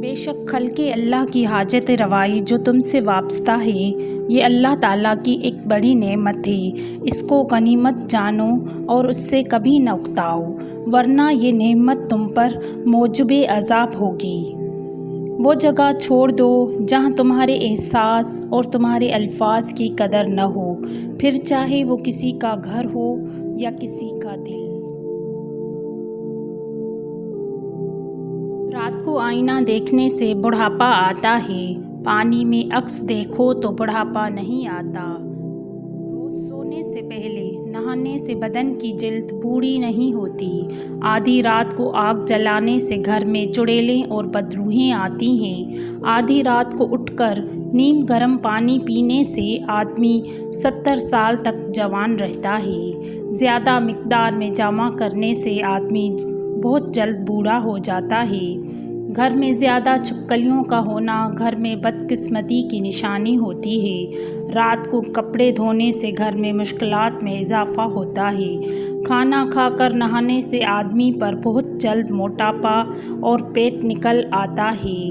بے شک خلق اللہ کی حاجت روائی جو تم سے وابستہ ہے، یہ اللہ تعالیٰ کی ایک بڑی نعمت ہے۔ اس کو غنیمت جانو اور اس سے کبھی نہ اکتاؤ، ورنہ یہ نعمت تم پر موجب عذاب ہوگی۔ وہ جگہ چھوڑ دو جہاں تمہارے احساس اور تمہارے الفاظ کی قدر نہ ہو، پھر چاہے وہ کسی کا گھر ہو یا کسی کا دل۔ رات کو آئینہ دیکھنے سے بڑھاپا آتا ہے، پانی میں عکس دیکھو تو بڑھاپا نہیں آتا۔ روز سونے سے پہلے نہانے سے بدن کی جلد بوڑھی نہیں ہوتی۔ آدھی رات کو آگ جلانے سے گھر میں چڑیلیں اور بدروحیں آتی ہیں۔ آدھی رات کو اٹھ کر نیم گرم پانی پینے سے آدمی 70 سال تک جوان رہتا ہے۔ زیادہ مقدار میں جمع کرنے سے آدمی بہت جلد بوڑھا ہو جاتا ہے۔ گھر میں زیادہ چھپکلیوں کا ہونا گھر میں بدقسمتی کی نشانی ہوتی ہے۔ رات کو کپڑے دھونے سے گھر میں مشکلات میں اضافہ ہوتا ہے۔ کھانا کھا کر نہانے سے آدمی پر بہت جلد موٹاپا اور پیٹ نکل آتا ہے۔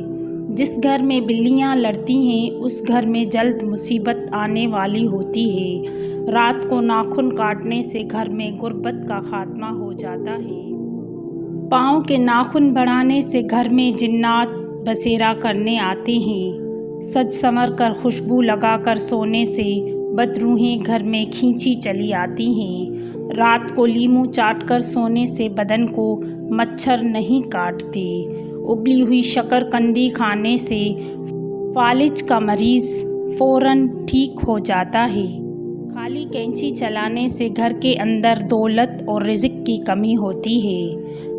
جس گھر میں بلیاں لڑتی ہیں اس گھر میں جلد مصیبت آنے والی ہوتی ہے۔ رات کو ناخن کاٹنے سے گھر میں غربت کا خاتمہ ہو جاتا ہے۔ پاؤں کے ناخن بڑھانے سے گھر میں جنات بسیرا کرنے آتے ہیں۔ سج سنور کر خوشبو لگا کر سونے سے بدروحیں گھر میں کھینچی چلی آتی ہیں۔ رات کو لیمو چاٹ کر سونے سے بدن کو مچھر نہیں کاٹتے۔ ابلی ہوئی شکر قندی کھانے سے فالج کا مریض فوراً ٹھیک ہو جاتا ہے۔ خالی کینچی چلانے سے گھر کے اندر دولت اور رزق کی کمی ہوتی ہے۔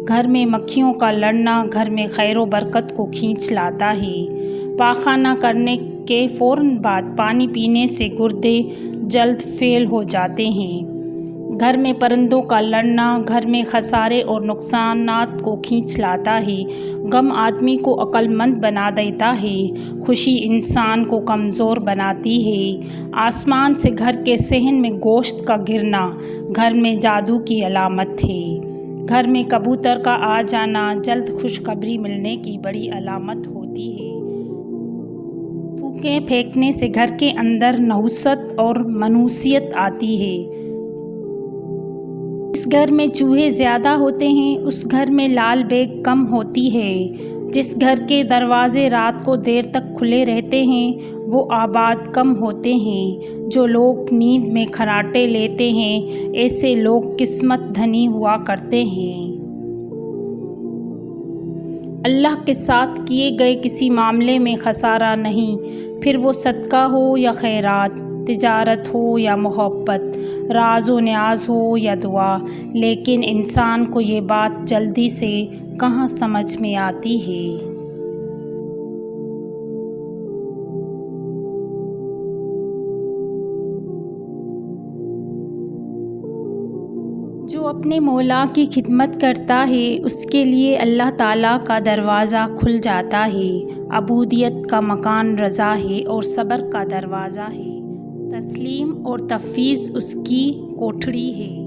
گھر میں مکھیوں کا لڑنا گھر میں خیر و برکت کو کھینچ لاتا ہے۔ پاخانہ کرنے کے فوراً بعد پانی پینے سے گردے جلد فیل ہو جاتے ہیں۔ گھر میں پرندوں کا لڑنا گھر میں خسارے اور نقصانات کو کھینچ لاتا ہے۔ غم آدمی کو عقل مند بنا دیتا ہے، خوشی انسان کو کمزور بناتی ہے۔ آسمان سے گھر کے صحن میں گوشت کا گرنا گھر میں جادو کی علامت ہے۔ گھر میں کبوتر کا آ جانا جلد خوشخبری ملنے کی بڑی علامت ہوتی ہے۔ تھوکیں پھینکنے سے گھر کے اندر نحوست اور منوسیت آتی ہے۔ جس گھر میں چوہے زیادہ ہوتے ہیں اس گھر میں لال بیگ کم ہوتی ہے۔ جس گھر کے دروازے رات کو دیر تک کھلے رہتے ہیں وہ آباد کم ہوتے ہیں۔ جو لوگ نیند میں خراٹے لیتے ہیں ایسے لوگ قسمت دھنی ہوا کرتے ہیں۔ اللہ کے ساتھ کیے گئے کسی معاملے میں خسارہ نہیں، پھر وہ صدقہ ہو یا خیرات، تجارت ہو یا محبت، راز و نیاز ہو یا دعا، لیکن انسان کو یہ بات جلدی سے کہاں سمجھ میں آتی ہے۔ جو اپنے مولا کی خدمت کرتا ہے اس کے لیے اللہ تعالیٰ کا دروازہ کھل جاتا ہے۔ عبودیت کا مکان رضا ہے اور صبر کا دروازہ ہے۔ تسلیم اور تفویض اس کی کوٹھڑی ہے۔